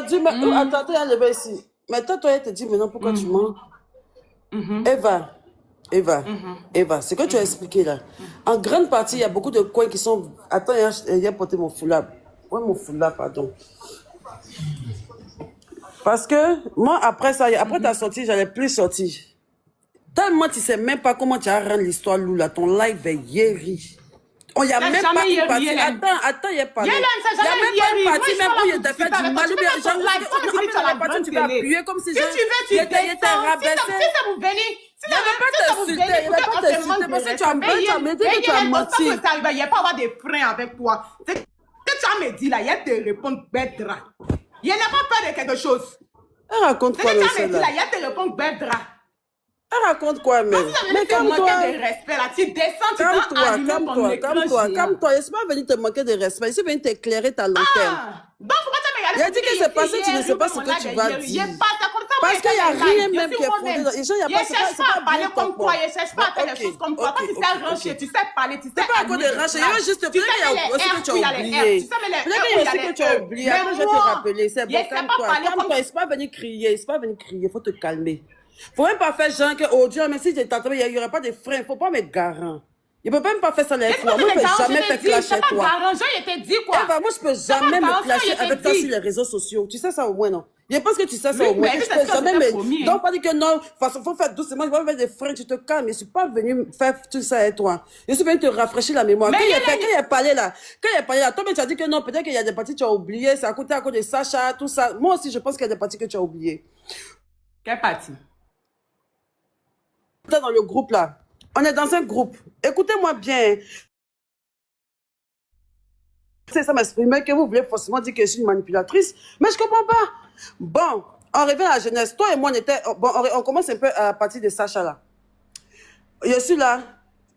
aujourd'hui, mais attends, il y a levé ici. Maintenant, toi, elle te dit maintenant pourquoi tu mens. Eva, ce que tu as expliqué là. En grande partie, il y a beaucoup de coins qui sont. Attends, il a porté mon foulard. Ouais, mon foulard, pardon. Parce que moi, après ça, après ta sortie, j'allais plus sortir. Tellement tu sais même pas comment tu as rendu l'histoire Lula. Ton live est yéri. On y a même pas une partie. Attends, il y a pas. Il y a même pas une partie, même où il t'a fait du mal. Ou bien, genre, la partie, tu vas appuyer comme si il était rabaissé. Si ça vous bénit, il ne va pas t'insulter, il ne va pas t'insulter parce que tu as menti, que tu as menti. Il n'y a pas avoir des freins avec toi. Ce que tu as me dit là, il y a te répondre bêtera. Il n'y a pas peur de quelque chose. Elle raconte quoi, monsieur? Ce que tu as me dit là, il y a te répondre bêtera. Elle raconte quoi, même? Mais calme-toi. De respect là, tu descends, tu calme-toi. Je ne suis pas venu te manquer de respect, je suis venu t'éclairer ta lanterne. Donc, pourquoi tu me regardes? Il a dit que c'est passé, tu ne sais pas ce que tu vas dire. Parce qu'il n'y a rien même qui est fondé dans les gens. Il ne cherche pas à parler comme toi, il ne cherche pas à faire des choses comme toi. Quand tu sais rancher, tu sais parler, tu sais. C'est pas à cause de rancher, il veut juste te dire qu'il y a aussi que tu as oublié. Il y a aussi que tu as oublié. Après, je vais te rappeler. C'est bon, calme-toi. Calme-toi, il ne s'est pas venu crier. Il faut te calmer. Il ne faut même pas faire genre que, oh Dieu, mais si j'ai tenté, il n'y aurait pas de frein. Il ne faut pas mettre garant. Il ne peut même pas faire ça les fois. Moi, je ne peux jamais faire clasher toi. Moi, je ne peux jamais me clasher avec toi sur les réseaux sociaux. Tu sais ça au moins, non? Je pense que tu sais ça au moins. Je peux jamais me... Donc, pas dire que non, il faut faire doucement, il faut faire des freins, tu te calmes. Je ne suis pas venu faire tout ça avec toi. Je suis venu te rafraîchir la mémoire. Quand il a parlé là, toi, tu as dit que non, peut-être qu'il y a des parties que tu as oubliées, ça a coûté à cause de Sacha, tout ça. Moi aussi, je pense qu'il y a des parties que tu as oubliées. Quelle partie? Dans le groupe là. On est dans un groupe. Écoutez-moi bien. C'est ça m'exprimer que vous voulez forcément dire que je suis une manipulatrice. Mais je ne comprends pas. Bon, on revient à la jeunesse. Toi et moi, on commence un peu à partir de Sacha là. Je suis là.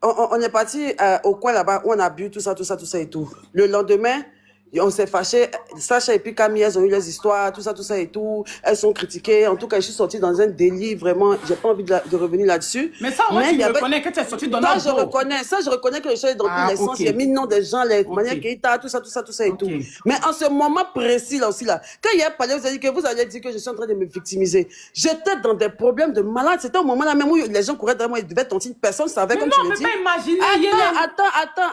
On est parti au coin là-bas où on a bu tout ça et tout. Le lendemain, on s'est fâché. Sacha et puis Camille, elles ont eu les histoires, tout ça et tout. Elles sont critiquées. En tout cas, je suis sortie dans un délit, vraiment. J'ai pas envie de revenir là-dessus. Mais ça, moi, tu reconnais que tu es sortie dans notre dos. Ça, je reconnais que je suis dans tous les sens. J'ai mis le nom des gens, les manières qui étaient, tout ça et tout. Mais en ce moment précis, là aussi, là, quand il y a parlé, vous avez dit que vous allez dire que je suis en train de me victimiser. J'étais dans des problèmes de malade. C'était au moment là même où les gens couraient derrière moi, ils devaient tenter. Personne savait, comme tu le dis. Mais non, mais pas imaginer.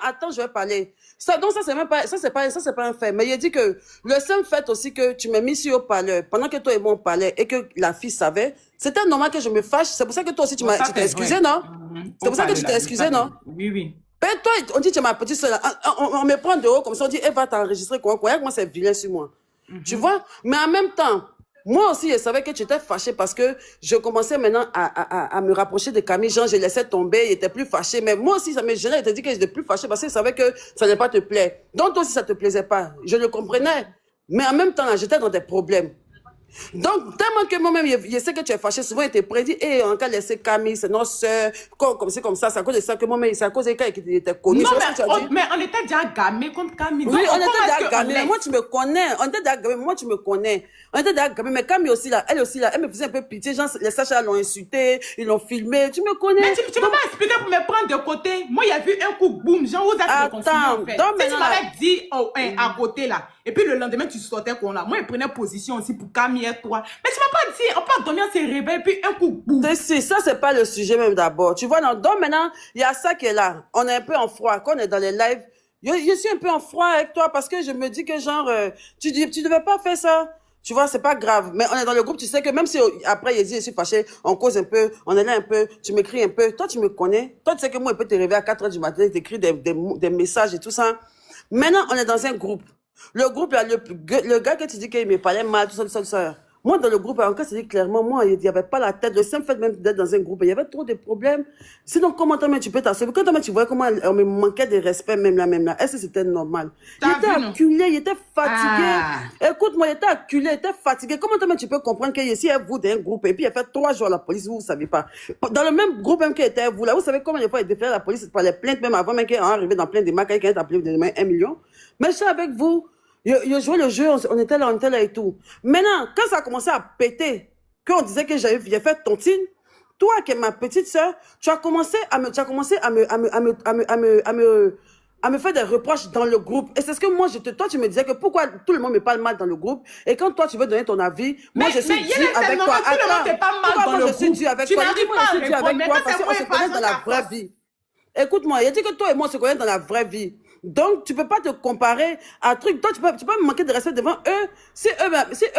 Attends, je vais parler. Ça, donc ça, c'est même pas, ça, c'est pas un fait. Mais il dit que le seul fait aussi que tu m'as mis sur haut-parleur, pendant que toi et moi on parlait, et que la fille savait, c'était normal que je me fâche. C'est pour ça que toi aussi tu t'es excusé, non? C'est pour ça que tu t'es excusé, non? Oui. Ben, toi, on dit, tu es ma petite soeur, on me prend de haut, comme ça, on dit, Eva, t'as enregistré quoi? Moi, c'est vilain sur moi. Tu vois? Mais en même temps, moi aussi, je savais que tu étais fâché parce que je commençais maintenant à me rapprocher de Camille Jean. Je laissais tomber, il était plus fâché. Mais moi aussi, ça me gênait. Il te dit que j'étais plus fâché parce que je savais que ça n'allait pas te plaire. Donc, toi aussi, ça ne te plaisait pas. Je le comprenais. Mais en même temps, j'étais dans des problèmes. Donc, tellement que moi-même, je sais que tu es fâché, souvent il te prédit, on a laissé Camille, c'est notre soeur, comme c'est à cause de ça que moi-même, c'est à cause de ça qu'il était connu. Non, mais on était déjà gamés contre Camille. Oui, on était déjà gamés, moi tu me connais, on était déjà gamés, moi tu me connais. On était déjà gamés, mais Camille aussi là, elle me faisait un peu pitié, genre, les Sacha l'ont insulté, ils l'ont filmé, tu me connais. Mais tu peux pas expliquer pour me prendre de côté. Moi, il y a vu un coup, boum, genre, vous êtes réconciliés en fait. Si tu m'avais dit à côté là, et puis le lendemain, tu sortais qu'on a. Moi, il prenait position aussi pour Camille et toi. Mais tu m'as pas dit, on peut dormir, c'est réveil, puis un coup, boum. Ça, c'est pas le sujet même d'abord. Tu vois, donc maintenant, il y a ça qui est là. On est un peu en froid. Quand on est dans les lives, je suis un peu en froid avec toi parce que je me dis que genre, tu devais pas faire ça. Tu vois, c'est pas grave. Mais on est dans le groupe, tu sais que même si après, il dit, je suis fâché, on cause un peu, on est là un peu, tu m'écris un peu. Toi, tu me connais. Toi, tu sais que moi, je peux te réveiller à 4 h du matin, t'écris des messages et tout ça. Maintenant, on est dans un groupe. Le groupe, là, le gars que tu dis qu'il me parlait mal, tout ça. Moi, dans le groupe, encore, c'est dit clairement, moi, il n'y avait pas la tête. Le simple fait même d'être dans un groupe, il y avait trop de problèmes. Sinon, comment tu peux t'assurer? Quand tu vois comment on me manquait de respect, même là. Est-ce que c'était normal? Il était acculé, il était fatigué. Écoute-moi, il était acculé, il était fatigué. Comment tu peux comprendre que ici, elle vous d'un groupe, et puis il a fait 3 jours à la police, vous ne savez pas. Dans le même groupe même qu'il était vous, là, vous savez comment des fois il défait la police par les plaintes, même avant, même qu'il est arrivé dans plein de marques, quelqu'un a appelé de 1 million. Mais je suis avec vous. Je jouais le jeu, on était là et tout. Maintenant, quand ça a commencé à péter, qu'on disait que j'ai fait tontine, toi qui es ma petite sœur, tu as commencé à à me faire des reproches dans le groupe. Et c'est ce que moi, toi, tu me disais que pourquoi tout le monde me parle mal dans le groupe. Et quand toi, tu veux donner ton avis, moi, je suis due avec toi. Tout le monde te parle mal dans le groupe. Je suis due avec toi. Moi, je suis due avec toi parce qu'on se connaît dans la vraie vie. Écoute-moi, il a dit que toi et moi, on se connaît dans la vraie vie. Donc, tu peux pas te comparer à un truc. Toi, tu peux me manquer de respect devant eux. Si eux,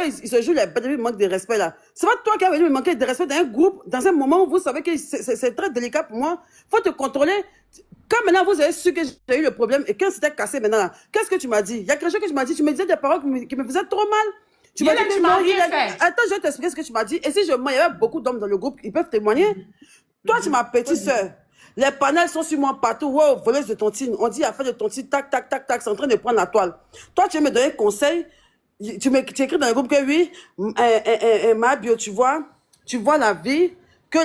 ils se jouent les bêtes, ils manquent de respect là. C'est pas toi qui as venu me manquer de respect dans un groupe, dans un moment où vous savez que c'est très délicat pour moi. Faut te contrôler. Quand maintenant vous avez su que j'ai eu le problème et quand c'était cassé maintenant là, qu'est-ce que tu m'as dit? Il y a quelque chose que tu m'as dit. Tu me disais des paroles qui me faisaient trop mal. Tu m'as dit que non, attends, je vais t'expliquer ce que tu m'as dit. Et si il y avait beaucoup d'hommes dans le groupe, ils peuvent témoigner. Toi, tu m'as petite sœur. Les panels sont sur moi partout. Wow, voleuse de tontine. On dit affaire de tontine, tac, tac, tac, tac, c'est en train de prendre la toile. Toi, tu veux me donner un conseil. Tu écris dans le groupe que oui, ma bio, tu vois la vie, que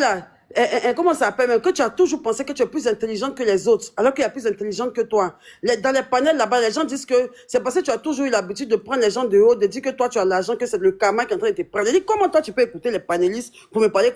comment ça s'appelle, même que tu as toujours pensé que tu es plus intelligente que les autres, alors qu'il y a plus intelligente que toi. Dans les panels là-bas, les gens disent que c'est parce que tu as toujours eu l'habitude de prendre les gens de haut, de dire que toi tu as l'argent, que c'est le karma qui est en train de te prendre. Je dis, comment toi tu peux écouter les panélistes pour me parler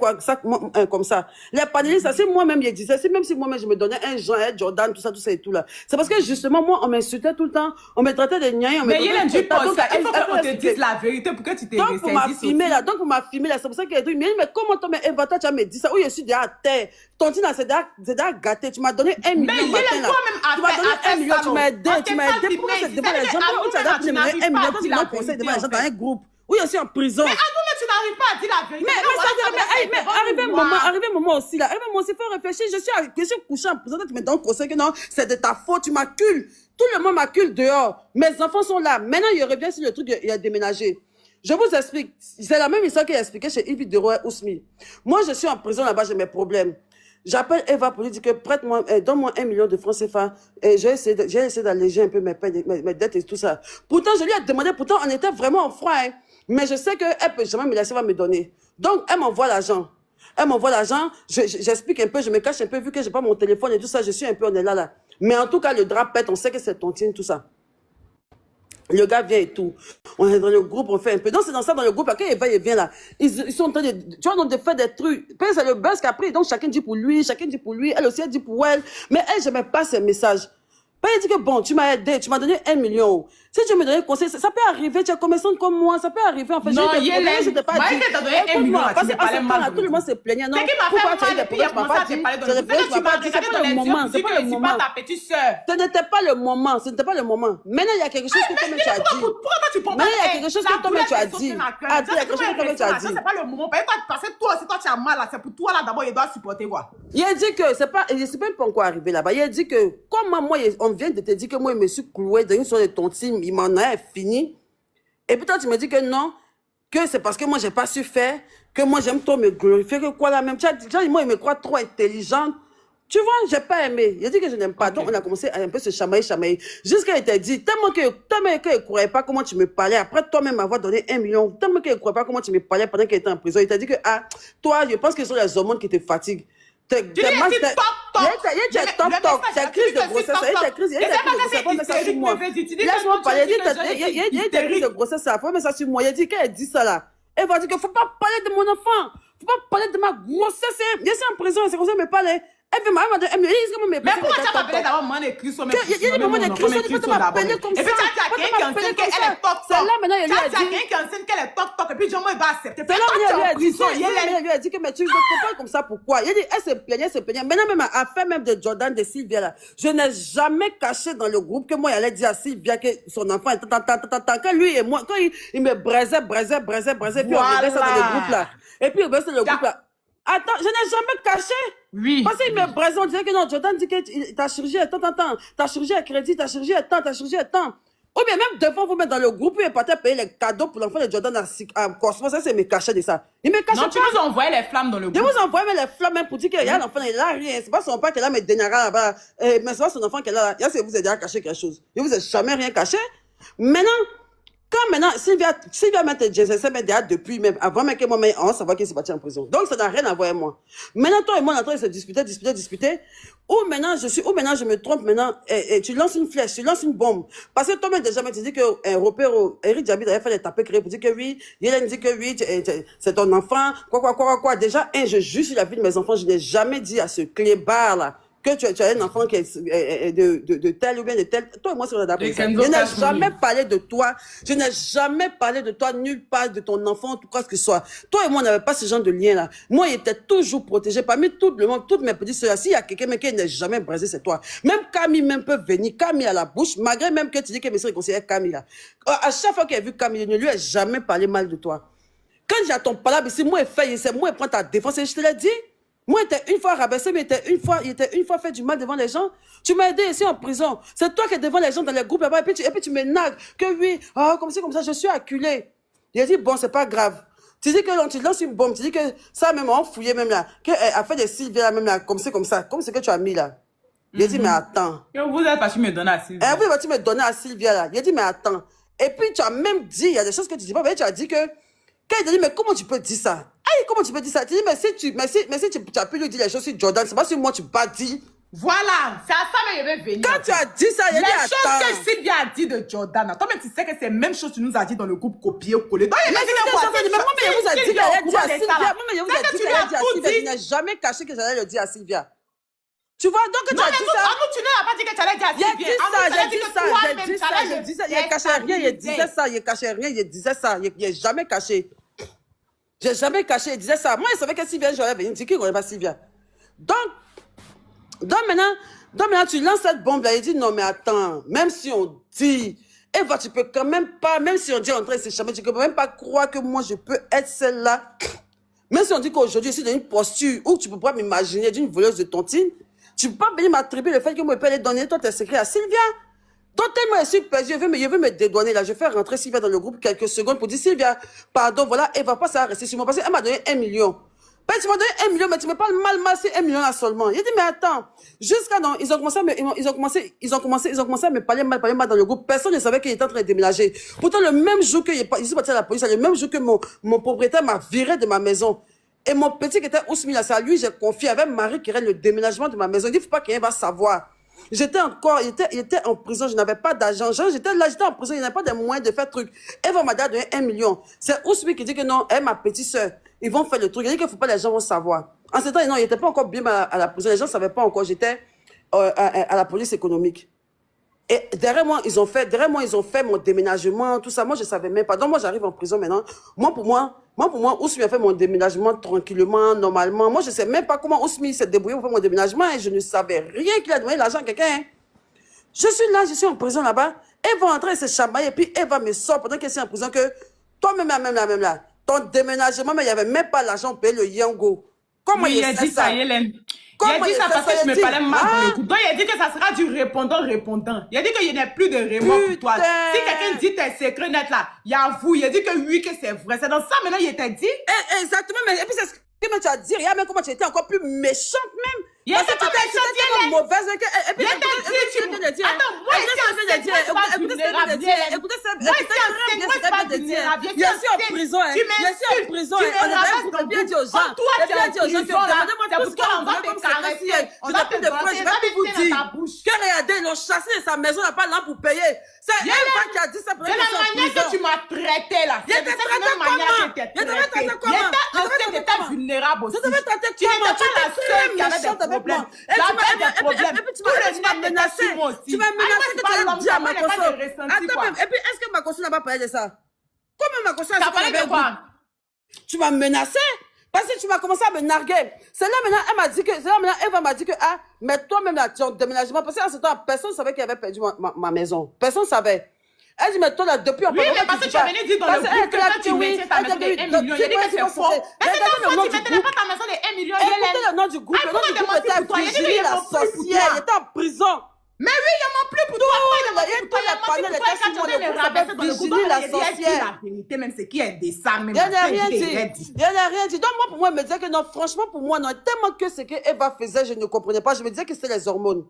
comme ça? Les panélistes, c'est moi-même, je disais, même si moi-même je me donnais un Jean, un Jordan, tout ça et tout là. C'est parce que justement, moi, on m'insultait tout le temps, on me traitait de niais, mais il y a un dit pas ça, il faut qu'on te dise la vérité pour que tu te donc, pour ma filmer là, c'est pour ça qu'elle dit, mais comment toi, mais Eva, toi, tu as me dit ça, oui, je suis déjà à terre. Tontine, c'est déjà gâté. Tu m'as donné 1 million. Mais il est toi-même à tu m'as donné 1 million, tu m'as aidé. Tu m'as aidé. Pourquoi c'est devant les gens? Pourquoi tu as donné 1 million? Toi, tu me donnes conseil devant les gens dans un groupe. Oui, je suis en prison. Mais à nous, tu n'arrives pas à dire la vérité. Mais arrive un moment aussi là. Arrive un moment aussi, il faut réfléchir. Je suis couché en prison. Tu me donnes conseil que non, c'est de ta faute. Tu m'accules. Tout le monde m'accule dehors. Mes enfants sont là. Maintenant, il revient sur le truc, il a déménagé. Je vous explique. C'est la même histoire qu'il a expliqué chez Yves Deroy Ousmi. Moi, je suis en prison là-bas, j'ai mes problèmes. J'appelle Eva pour lui dire que prête-moi, donne-moi 1 million de francs CFA. Et j'ai essayé d'alléger un peu mes dettes et tout ça. Pourtant, je lui ai demandé, pourtant, on était vraiment en froid. Hein. Mais je sais qu'elle peut jamais me laisser, me donner. Donc, elle m'envoie l'argent. J'explique un peu, je me cache un peu, vu que j'ai pas mon téléphone et tout ça, je suis un peu, on est là. Mais en tout cas, le drap pète, on sait que c'est tontine, tout ça. Le gars vient et tout. On est dans le groupe, on fait un peu. Donc, c'est dans ça, dans le groupe, quand il vient là, ils sont en train de, tu vois, de faire des trucs. Puis, c'est le buzz qu'après, donc, chacun dit pour lui, elle aussi, elle dit pour elle. Mais elle, je n'aimais pas ces messages. Puis, elle dit que bon, tu m'as aidé, tu m'as donné 1 million. Si tu me donnais un conseil, ça peut arriver, tu as commerçant comme moi, ça peut arriver, en fait. Non, je t'ai pas dit. T'as donné 1 million, parce que tout le monde se plaignait. Non, pourquoi tu as eu des problèmes, tu m'as pas dit. C'est pas le moment, c'est pas le moment. Ta petite sœur. Ce n'était pas le moment, Maintenant, il y a quelque chose que toi-même tu as dit. Pourquoi tu prends pas? Maintenant, il y a quelque chose que toi-même tu as dit. Il y a quelque chose que toi-même tu as dit. C'est pas le moment. Parce que toi aussi, toi, tu as mal là. C'est pour toi là, d'abord, il doit supporter quoi. Il a dit que c'est pas, je sais même pas encore arrivé là-bas. Il a dit que, comme moi, on vient de te dire que moi, je me suis cloué dans une sorte de tontine, il m'en a fini. Et puis toi, tu me dis que non, que c'est parce que moi, j'ai pas su faire, que moi, j'aime trop me glorifier, que quoi là même. Tu as, moi, il me croit trop intelligente. Tu vois, j'ai pas aimé. Il a dit que je n'aime pas. Donc, on a commencé à un peu se chamailler. Jusqu'à il t'a dit, tellement qu'il ne croyait pas comment tu me parlais. Après, toi-même avoir donné 1 million, tellement qu'il ne croyait pas comment tu me parlais pendant qu'il était en prison. Il t'a dit que, ah, toi, je pense que ce sont les hormones qui te fatiguent. Tu dis, c'est top. C'est crise de grossesse. Laisse-moi parler. Il y a des crises de grossesse. Il faut mettre ça sur moi. Il a dit qu'elle dit ça là. Elle va dire qu'il ne faut pas parler de mon enfant. Il ne faut pas parler de ma grossesse. Je suis en prison. C'est comme ça qu'elle me parlait. Elle veut m'appeler. Mais pourquoi tu as appelé d'abord maman écrit sur mes il y a des moments d'écrit sur mes m'appeler comme ça. Et puis tu as quelqu'un qui enseigne qu'elle est toc. C'est là maintenant, il lui a dit. Tu as quelqu'un qui enseigne qu'elle est toc. Et puis Jean-Moi, il va accepter. C'est là il lui a dit que mais tu ne fais pas comme ça, pourquoi? Il a dit, elle se plaignait. Maintenant, même à faire même de Jordan, de Sylvia là. Je n'ai jamais caché dans le groupe que moi, il allait dire à Sylvia que son enfant était quand lui et moi, quand il me braisait, puis on remettait ça dans le groupe là. Et puis, on remettait le groupe là. Attends, je n'ai jamais caché. Oui. Parce qu'il me braisait, on disait que non, Jordan dit que ta chirurgie est tant. Ta chirurgie est crédit, ta chirurgie est tant. Ou bien même devant vous mettre dans le groupe, il partait payer les cadeaux pour l'enfant de Jordan à Cosmo. Ça, c'est me cacher de ça. Il me cachait pas. Non, tu nous envoyais les flammes dans le groupe. Je vous envoyais les flammes même pour dire qu'il y a l'enfant, il a rien. C'est pas son père qui est là, mais Denara là-bas. Mais c'est pas son enfant qui est là. Il y a vous avez déjà caché quelque chose. Je vous ai jamais rien caché. Maintenant, Sylvia m'a dit, je sais déjà depuis, même avant même que moi, on savoir qu'il s'est parti en prison. Donc, ça n'a rien à voir avec moi. Maintenant, toi et moi, on est en train de se disputer. Ou maintenant, je me trompe maintenant, et tu lances une flèche, tu lances une bombe. Parce que toi-même, déjà, tu dis que, Eric Diaby avait fait les tapés créés pour dire que oui, Yélène dit que oui, c'est ton enfant, quoi. Déjà, je juge sur la vie de mes enfants, je n'ai jamais dit à ce clébard là, que tu as un enfant qui est de tel ou bien de tel. Toi et moi, c'est d'accord. Je n'ai jamais parlé de toi. Je n'ai jamais parlé de toi, nulle part, de ton enfant, tout quoi que ce soit. Toi et moi, on n'avait pas ce genre de lien-là. Moi, il était toujours protégé. Parmi tout le monde, toutes mes petites soeurs, s'il y a quelqu'un qui n'est jamais brisé, c'est toi. Même Camille même peut venir, Camille à la bouche, malgré même que tu dis que mes soeurs conseillèrent Camille là. À chaque fois qu'elle a vu Camille, il ne lui a jamais parlé mal de toi. Quand j'ai ton palabre ici, moi, c'est moi, il prend ta défense et je te l'ai dit. Moi, il était une fois rabaissé, mais il était une fois fait du mal devant les gens. Tu m'as aidé ici en prison. C'est toi qui es devant les gens dans les groupes là-bas. Et puis tu me nagues que oui, comme ça, je suis acculé. Il a dit, bon, c'est pas grave. Tu dis que tu lances une bombe, tu dis que ça, même, on fouillait même là, qu'elle a fait des Sylvia même là, comme ça, comme ce que tu as mis là. Il a dit, mais attends. Et vous êtes parti me donner à Sylvia. Vous êtes me donner à Sylvia là. Il a dit, mais attends. Et puis, tu as même dit, il y a des choses que tu dis pas, mais tu as dit que, quand il a dit, mais comment tu peux dire ça? Comment tu peux dire ça? Tu dis, mais si tu as pu lui dire les choses sur Jordan, c'est pas sur moi tu pas dit. Voilà, c'est à ça que je vais venir. Quand tu as dit ça, il y a dit, attends. Les choses que Sylvia a dit de Jordan, toi-même tu sais que c'est la même chose que tu nous as dit dans le groupe copier-coller. Donc, il a dit mais moi, mais vous a dit qu'elle allait dire à Sylvia. Moi, mais vous a dit qu'elle allait dire à Sylvia. Je n'ai jamais caché que j'allais le dire à Sylvia. Tu vois, donc tu as dit ça. Non, tu n'as pas dit que tu allais dire à Sylvia. J'ai dit ça. Il cachait rien, il disait ça. Il cachait rien, il disait ça. Il n'a jamais caché. J'ai jamais caché, il disait ça. Moi, il savait que Sylvia, j'aurais venu. Il dit qu'il ne connaît pas Sylvia. Donc maintenant, tu lances cette bombe-là. Il dit, non, mais attends, même si on dit, Eva, tu peux quand même pas, même si on dit entrer, c'est jamais, tu ne peux même pas croire que moi, je peux être celle-là. Même si on dit qu'aujourd'hui, je suis dans une posture où tu ne peux pas m'imaginer d'une voleuse de tontine, tu ne peux pas venir m'attribuer le fait que moi, je peux aller donner toi tes secrets à Sylvia. Donc, tellement je suis perdu, je veux me dédouaner là. Je vais faire rentrer Sylvia dans le groupe quelques secondes pour dire, Sylvia, pardon, voilà, elle va pas ça rester sur moi parce qu'elle m'a donné 1 million. Ben, tu m'as donné 1 million, mais tu me parles mal, c'est 1 million là seulement. Il a dit, mais attends, jusqu'à non, ils ont commencé à me parler mal dans le groupe. Personne ne savait qu'il était en train de déménager. Pourtant, le même jour que je suis parti à la police, le même jour que mon propriétaire m'a viré de ma maison. Et mon petit qui était Ousmi là, c'est à lui, j'ai confié avec Marie qui règle le déménagement de ma maison. Il dit, il ne faut pas qu'il va savoir. J'étais il était en prison, je n'avais pas d'argent. J'étais en prison, il n'y avait pas de moyens de faire truc. Eva m'a donné 1 million. C'est Ousmi qui dit que non, elle, ma petite soeur, ils vont faire le truc. Il dit qu'il ne faut pas les gens vont savoir. En ce temps, non, il n'était pas encore bien à la prison. Les gens ne savaient pas encore. J'étais à la police économique. Et derrière moi, ils ont fait mon déménagement, tout ça. Moi, je ne savais même pas. Donc, moi, j'arrive en prison maintenant. Pour moi, Ousmi a fait mon déménagement tranquillement, normalement. Moi, je ne sais même pas comment Ousmi s'est débrouillé pour faire mon déménagement et je ne savais rien qu'il a donné l'argent à quelqu'un. Hein. Je suis là, je suis en prison là-bas. Elle va entrer et se chamailler et puis elle va me sortir pendant qu'elle est en prison que toi-même, même là, ton déménagement, mais il n'y avait même pas l'argent pour payer le Yango. Comment il a dit ça, Hélène? Il a dit ça parce que je me parlais mal dans le coup. Donc, il a dit que ça sera du répondant. Il a dit qu'il n'y a plus de remords pour toi. Si quelqu'un dit tes secrets nets là, il avoue. Il a dit que oui, que c'est vrai. C'est dans ça maintenant, il t'a dit. Exactement, mais et puis c'est ce que tu as dit. Regarde même comment tu étais encore plus méchante même. Il était pas méchante, tu étais mauvaise. Et puis, attends, moi, écoutez ça. Je suis en prison. On avait bien dit aux gens. Demandez-moi tout ce qu'on va te caresser. On a plus de preuves, je vais vous dire. Que regardez, ils l'ont chassé de sa maison, il n'a pas là pour payer. C'est Eva qui a dit ça. C'est la manière que tu m'as traité là. Il était traité comment? Il était vulnérable aussi. Tu devais traiter comment? Tu n'étais pas la seule qui avait des problèmes. J'avais des problèmes. Et puis tu m'as menacé. Tu m'as menacé que tu allais dire à Makosso. Attends, et puis est-ce que Makosso n'a pas parlé de ça? Comment Makosso a parlé de quoi? Tu m'as menacé parce que tu m'as commencé à me narguer. C'est là maintenant, Eva m'a dit que, ah, mais toi-même là, ton déménagement, parce qu'en ce temps, personne ne savait qu'il avait perdu ma maison. Personne ne savait. Elle dit, mais toi là, depuis... Oui, mais parce que tu avais dit dans le groupe que quand tu mettais ta maison de 1 million, il a dit que c'est faux. Mais c'est ta faute, tu mettais pas ta maison de 1 million. Écoutez le nom du groupe. Le nom du groupe était Virginie la sorcière. Il était en prison. Mais oui, il n'y a plus pour toi. Il y a Virginie la sorcière. La vérité, même ce qui est des femmes. Il n'y a rien dit. Il n'y a rien dit. Donc moi, pour moi, je me disais que non, franchement, pour moi, non, tellement que ce qu'Eva faisait, je ne comprenais pas. Je me disais que c'était les hormones.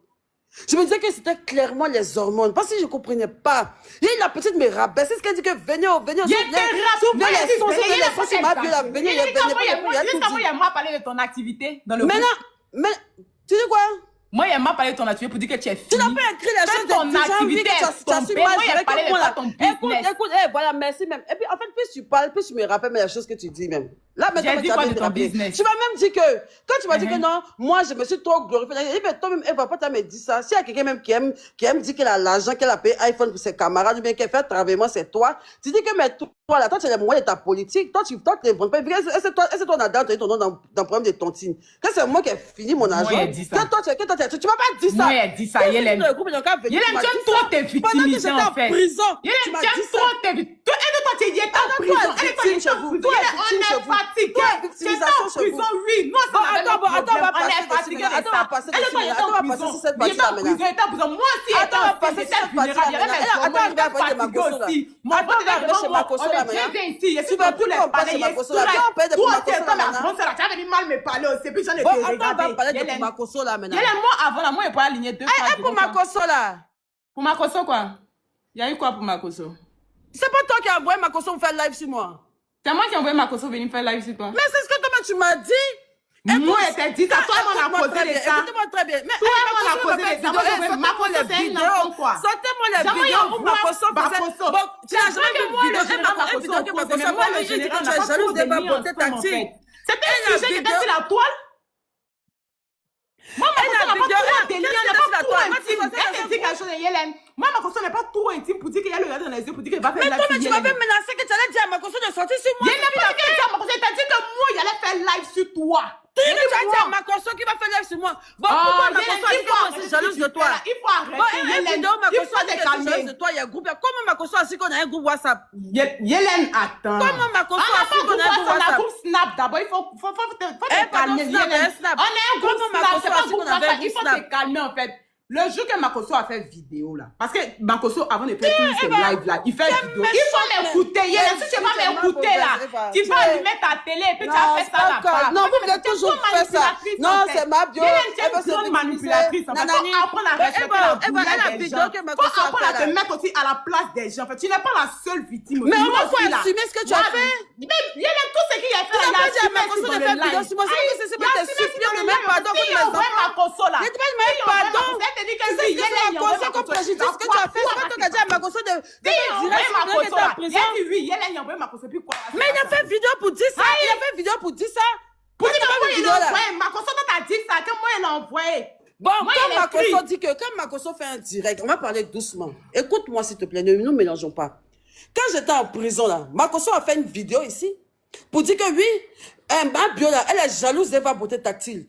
Je me disais que c'était clairement les hormones. Parce que je ne comprenais pas. Et la petite me rabaisse. C'est ce qu'elle dit que venez. Moi, parler de ton activité dans le Maintenant, mais tu dis quoi? Moi, il m'a parlé de ton activité pour dire que tu es fini. Tu n'as pas écrit les choses de ton activité est tombée. Moi, il a parlé de ton business. Écoute, voilà, merci même. Et puis, en fait, plus tu parles, plus tu me rappelles les choses que tu dis même. Là, maintenant, j'ai dit quoi de ton business? Tu m'as même dit que, quand tu m'as dit que non, moi, je me suis trop glorifiée. Et bien, toi-même, elle va pas te me dire ça. S'il y a quelqu'un même qui aime dire qu'elle a l'argent, qu'elle a payé iPhone pour ses camarades, ou bien qu'elle fait travaillement, c'est toi. Tu dis que, mais toi, là, toi, tu es le moyen de ta politique. Toi, tu ne vends pas. Est-ce que toi, Nadal, tu as eu ton nom dans le problème de tontine? Que c'est moi qui ai fini mon argent. Tu m'as pas dit ça. Moi, elle dit ça, Yélène. Yélène, tu aimes trop tes victimiser, en fait. Yélène, tu aimes trop tes victimiser. Toi, tu es en prison. Elle est en prison. On est fatigué. Tu es en prison, oui. Nous, on est fatigué. Elle est en prison. Elle est en prison. Moi aussi, tu vas plus les parler. Tu avais mal me parler aussi. Puis j'en ai regardé. Moi, avant, là, moi, je peux aligner 2 fois. Pour Makoso, là. Pour Makoso, quoi? Il y a eu quoi pour Makoso? C'est pas toi qui as envoyé Makoso pour faire live sur moi. C'est moi qui ai envoyé Makoso venir faire live sur toi. Mais c'est ce que toi, tu m'as dit. Moi, je t'ai dit ça. Toi, on a causé de ça. Écoute-moi très bien. Toi, on a causé de ça. Makoso, c'est une enfant, quoi. Sortez-moi la vidéo où Makoso faisait... Bon, tu n'as jamais vu une vidéo que Makoso a fait. Il dit que tu es jalouse de ma beauté tactile. C'était un sujet qui était sur la toile. Moi, Makoso n'a pas tout délire, elle n'a pas tout intime. Elle te dit quelque chose de Yélène. Moi, Makoso n'est pas tout intime pour dire qu'il y a le regard dans les yeux, pour dire qu'il va faire live sur Yélène. Mais toi, tu m'avais menacé que tu allais dire à Makoso de sortir sur moi. Il n'a pas dit qu'elle dit à Makoso, il t'a dit que moi, il allait faire live sur toi. Tu as dit à Makoso qui va faire live sur moi. Bon, pourquoi Makoso a dit que je suis jalouse de toi? Il faut arrêter, Yélène. Il faut te calmer. Il y a un groupe. Comment Makoso a su qu'on a un groupe WhatsApp? Yélène, attends. Comment Makoso a su qu'on a un groupe WhatsApp? On a un groupe Snap d'abord. Il faut te calmer, Yélène. On a un groupe Snap. C'est pas un groupe WhatsApp. Il faut te calmer, en fait. Le jour que Makoso a fait vidéo là, parce que Makoso avant de faire tous ces lives là, il fait vidéo. Il faut m'écouter, Yélène. Si tu vas m'écouter là, tu vas allumer ta télé et puis tu as fait ça là-bas. Non, vous voulez toujours faire ça. Non, c'est ma bio. Yélène, tu es une grande manipulatrice. En fait, on apprend à respecter la boulette des gens. Faut apprendre à te mettre aussi à la place des gens. En fait, tu n'es pas la seule victime. Mais on faut assumer ce que tu as fait. Yélène, tout ce qu'il a fait, il a assumé sur le live. C'est pas tes suppliants de même pardon pour les enfants. Il te demande même pardon. C'est Makoso qu'on préjudice ce que tu as fait. C'est pas toi qui as dit à Makoso de dire Makoso en prison. Oui, Yélène, il a envoyé Makoso puis quoi? Mais il a fait vidéo pour dire ça. Il a fait vidéo pour dire ça. Pour dire que moi il a envoyé. Makoso t'a dit ça, que moi il a envoyé. Bon, quand Makoso fait un direct, on va parler doucement. Écoute-moi s'il te plaît, ne nous mélangeons pas. Quand j'étais en prison là, Makoso a fait une vidéo ici pour dire que oui, ma bio là, elle est jalouse d'Eva Beauté Tactile.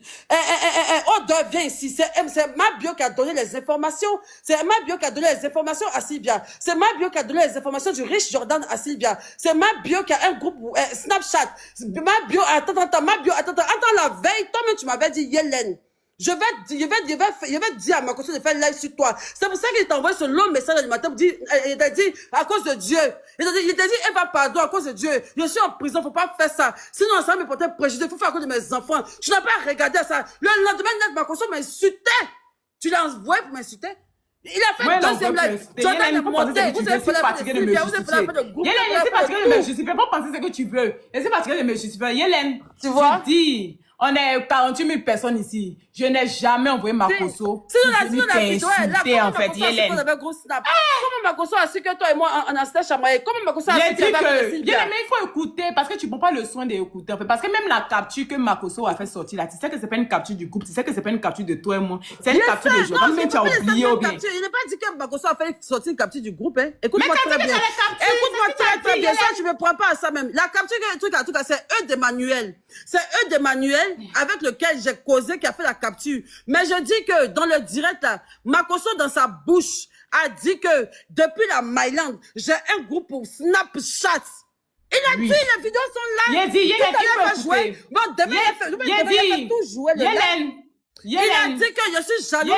Odeur vient ici. C'est ma bio qui a donné les informations. C'est ma bio qui a donné les informations à Sylvia. C'est ma bio qui a donné les informations du riche Jordan à Sylvia. C'est ma bio qui a un groupe Snapchat. Ma bio, attends, la veille, toi-même tu m'avais dit Yélène. Je vais dire à Makoso de faire live sur toi. C'est pour ça qu'il t'a envoyé ce long message du matin pour dire, il t'a dit, à cause de Dieu. Il t'a dit, Eva, pardon, à cause de Dieu. Je suis en prison, faut pas faire ça. Sinon, ça va me porter préjudice. Faut faire à cause de mes enfants. Tu n'as pas regardé ça. Le lendemain, Makoso m'insultait. Tu l'as envoyé pour m'insulter? Il a fait deuxième live. Jordan est monté. Vous êtes fatigué de me justifier. Yélène, c'est parce que je me justifie. Pas penser ce que tu veux. C'est parce que je me justifie. Yélène, tu vois? Je dis, on est 48 000 personnes ici. Je n'ai jamais envoyé Makoso. Si on a insulté, en fait, Yélène. Comment Makoso a su que toi et moi, on a stage chamaillé? Comment Makoso a su que Yélène, mais il faut écouter parce que tu ne prends pas le soin d'écouter. En fait, parce que même la capture que Makoso a fait sortir là, tu sais que c'est pas une capture du groupe, tu sais que c'est pas une capture de toi et moi. C'est une capture de Jordan, mais tu as oublié ou bien. Il n'a pas dit que Makoso a fait sortir une capture du groupe. Écoute-moi très bien. Écoute-moi très bien. Ça, tu ne me prends pas à ça même. La capture, c'est eux d'Emmanuel. C'est eux d'Emmanuel avec lequel j'ai causé qui a fait la capture. Mais je dis que dans le direct, là, Makoso dans sa bouche a dit que depuis la Myland, j'ai un groupe pour Snapchat. Il a dit, les vidéos sont là. Il a dit, jouer. Bon, demain, il fait tout jouer. Il a dit que je suis jalouse.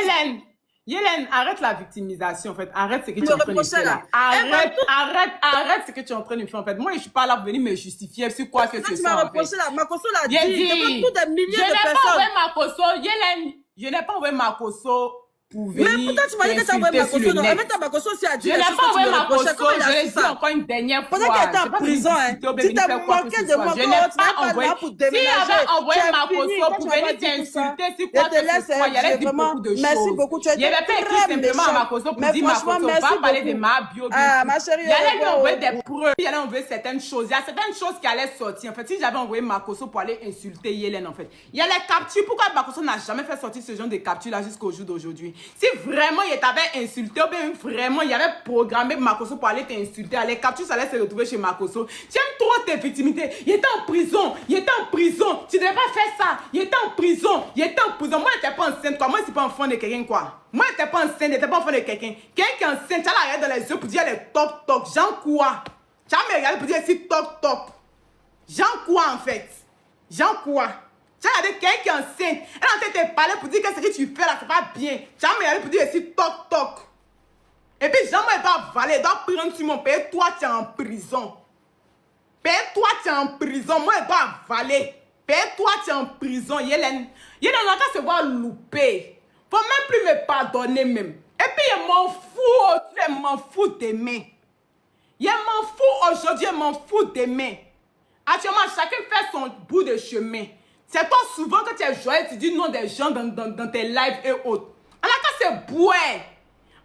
Yélène, arrête la victimisation, en fait. Arrête ce que tu es en train de faire là. Arrête ce que tu es en train de faire, en fait. Moi, je suis pas là pour venir me justifier sur quoi que ce soit. Tu m'as reproché là. Makoso l'a dit. Devant tous des milliers de personnes. Je n'ai pas envoyé Makoso. Yélène, je n'ai pas envoyé Makoso pour venir. Mais pourtant, tu m'as dit que tu as envoyé Makosso. Non, même ta Makosso aussi a dit. Je n'ai pas envoyé Makosso, je l'ai dit encore une dernière fois. Pendant qu'elle était en prison, tu t'as manqué de Makosso. Je n'ai pas envoyé. Si j'avais envoyé Makosso pour venir t'insulter, si quoi que ce soit, il y avait dit beaucoup de choses. Merci beaucoup, tu as été il n'y avait pas écrit simplement à Makosso pour dire Makosso, va parler de ma bio. Ah, ma chérie. Il allait lui envoyer des preuves, il allait envoyer certaines choses. Il y a certaines choses qui allaient sortir. En fait, si j'avais envoyé Makosso pour aller insulter Yélène, en fait, il y a les captures. Pourquoi Makosso n'a jamais fait sortir ce genre de captures-là jusqu'au jour d'aujourd'hui? Si vraiment il t'avait insulté, ou bien vraiment il avait programmé Makosso pour aller t'insulter, les captures, ça allait se retrouver chez Makosso. Tu aimes trop tes victimités. Il était en prison. Il était en prison. Tu ne devais pas faire ça. Il était en prison. Il était en prison. Moi, je n'étais pas enceinte, quoi. Moi, je ne suis pas enfant de quelqu'un, quoi. Moi, je n'étais pas enceinte. Je n'étais pas enfant de quelqu'un. Quelqu'un qui est enceinte, tu as la regarde dans les yeux pour dire les toc toc. Jean quoi? Tu as me regardé pour dire si toc toc. Jean quoi, en fait? Jean quoi? Tu as regardé quelqu'un qui est enceinte. Elle est en train de te parler pour dire que ce que tu fais là, c'est pas bien. Tu as me regardé pour dire si toc toc. Et puis, Jean, moi, il doit avaler, il doit prendre sur mon père. Toi, tu es en prison. Père, toi, tu es en prison. Moi, il doit avaler. Père, toi, tu es en prison. Yélène, on a qu'à se voir louper. Faut même plus me pardonner, même. Et puis, il m'en fout. Tu m'en fous demain. Il m'en fout aujourd'hui, il m'en fout demain. Actuellement, chacun fait son bout de chemin. C'est toi souvent que tu es joyeux, tu dis non des gens dans tes lives et autres. On a qu'à se boire.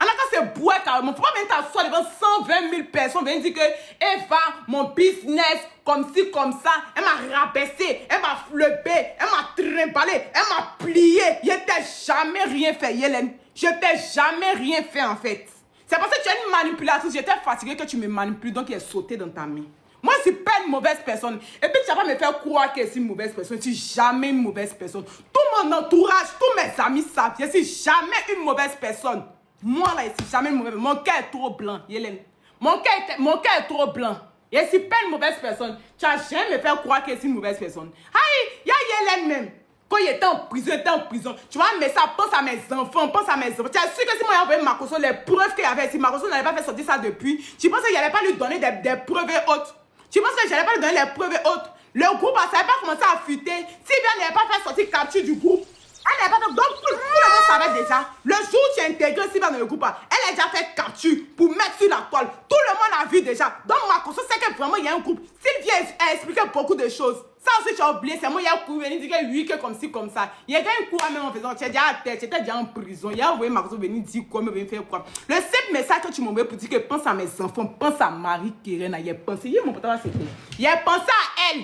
On a qu'à se boire carrément. Faut pas venir t'asseoir devant 120 000 personnes. Venir dire que Eva, mon business, comme ci, comme ça. Elle m'a rabaissé, elle m'a fleuré, elle m'a trimballé, elle m'a plié. Je t'ai jamais rien fait, Yélène. Je t'ai jamais rien fait en fait. C'est parce que tu es une manipulatrice. J'étais fatiguée que tu me manipules, donc il est sauté dans ta main. Moi, je ne suis pas une mauvaise personne. Et puis, tu vas pas me faire croire que je suis une mauvaise personne. Je ne suis jamais une mauvaise personne. Tout mon entourage, tous mes amis savent. Je ne suis jamais une mauvaise personne. Moi, là, je ne suis jamais une mauvaise personne. Mon cœur est trop blanc, Yélène. Mon cœur est trop blanc. Je ne suis pas une mauvaise personne. Tu n'as jamais me faire croire que je suis une mauvaise personne. Aïe, il y a Yélène même. Quand il était en prison, tu vois, mais ça, pense à mes enfants, pense à mes enfants. Tu es sûr que si moi j'avais Makosso, les preuves qu'il y avait, si Makosso n'avait pas fait sortir ça depuis, tu penses qu'il n'allait pas lui donner des preuves et autres? Tu penses que je n'allais pas lui donner les preuves et autres? Le groupe, ça n'avait pas commencé à fuiter. Si bien n'avait pas fait sortir capture du groupe, elle n'avait pas fait. Donc, tout le monde savait déjà. Le jour où tu es intégré Sylvia dans le groupe, elle a déjà fait capture pour mettre sur la toile. Tout le monde a vu déjà. Donc, Makosso sait que vraiment il y a un groupe. Sylvia a expliqué beaucoup de choses. Ça aussi, tu as oublié. C'est moi, il y a un coup, venir dire que oui, que comme ci, comme ça. Il y a un coup même en faisant, tu es déjà à terre, tu étais déjà en prison. Il y a envoyé Makosso venir dire quoi, mais venir faire quoi. Le simple message que tu m'as envoyé pour dire que pense à mes enfants, pense à Marie-Kérène, il a pensé. Il mon pote, c'était. Il a pensé à elle.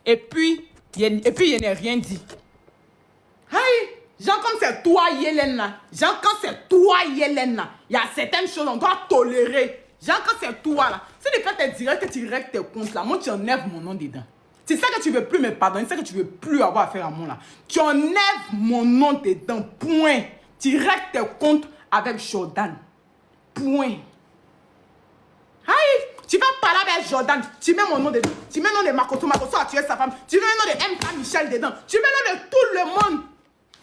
Et puis, il n'a rien dit. Aïe! Genre, comme c'est toi, Yélène, là. Genre, quand c'est toi, Yélène, là. Il y a certaines choses qu'on doit tolérer. Genre, quand c'est toi, là. Si tu fais tes directs, que tu règles tes comptes, là, moi, tu enlèves mon nom dedans. C'est ça que tu ne veux plus me pardonner, c'est ça que tu ne veux plus avoir affaire à moi, là. Tu enlèves mon nom dedans, point. Tu règles tes comptes avec Jordan. Point. Aïe! Tu vas parler avec Jordan, tu mets mon nom dedans. Tu mets le nom de Makosso a tué sa femme. Tu mets le nom de MK Michel dedans. Tu mets le nom de tout le monde.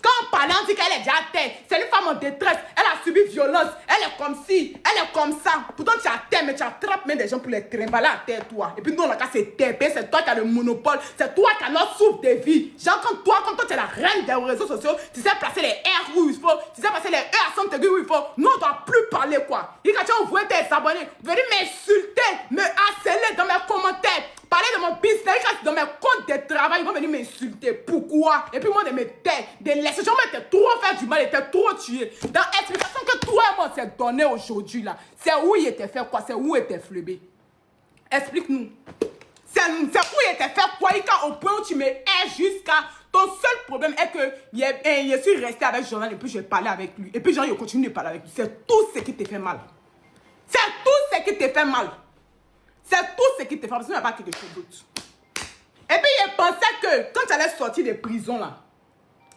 Quand on parle, on dit qu'elle est déjà à terre. C'est une femme en détresse. Elle a subi violence. Elle est comme ci, elle est comme ça. Pourtant, tu es à terre, mais tu attrapes même des gens pour les trimballer à terre, toi. Et puis, nous, on a qu'à se taper. C'est toi qui as le monopole. C'est toi qui as notre souffle de vie. Genre, comme toi, tu es la reine des réseaux sociaux, tu sais placer les R où il faut. Tu sais placer les E à 100 degrés où il faut. Nous, on ne doit plus parler, quoi. Et quand tu as envoyé tes abonnés, venir m'insulter, me harceler dans mes commentaires. Parler de mon business, dans mes comptes de travail, ils vont venir m'insulter. Pourquoi? Et puis moi, de me taire, de laisser. Je m'étais trop fait du mal, j'étais trop tué. Dans l'explication que toi et moi s'est donné aujourd'hui, là, c'est où il était fait quoi? C'est où il était fleuvé? Explique-nous. C'est où il était fait quoi? Au point où tu me hais jusqu'à. Ton seul problème est que je suis resté avec Jordan et puis j'ai parlé avec lui. Et puis Jean, il continue de parler avec lui. C'est tout ce qui te fait mal. C'est tout ce qui te fait mal. C'est tout ce qui te fait, parce qu'il n'y a pas quelque chose d'autre. Et puis, il pensait que, quand tu allais sortir de prison, là,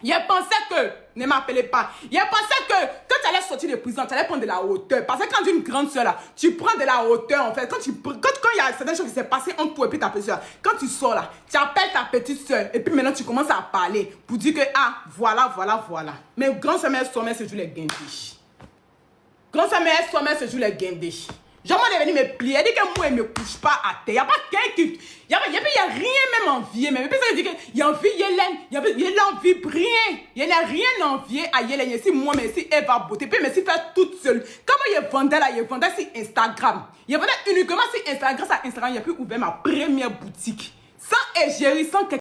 il pensait que, ne m'appelez pas, il pensait que, quand tu allais sortir de prison, tu allais prendre de la hauteur. Parce que quand tu es une grande soeur, là, tu prends de la hauteur, en fait. Quand il y a certaines choses qui s'est passées entre toi et puis ta petite soeur, quand tu sors, là, tu appelles ta petite soeur, et puis maintenant, tu commences à parler pour dire que, ah, voilà. Mais grand sommeil, c'est juste les guindiches. Grand sommeil, c'est juste les guindiches. Genre, moi, il est venu me plier. Il dit que moi, il ne me couche pas à terre. Il n'y a pas quelqu'un qui. Il n'y a rien m'envier, mais puis ça veut dire qu'il y a envie Yélène, il y a envie rien. Il n'y a rien envier à Yélène. Si moi, mais si elle va beauté, puis mais si faire toute seule. Comment il vendait là, il vendait sur Instagram. Il vendait uniquement sur Instagram, il a pu ouvrir ma première boutique. Sans égérie, sans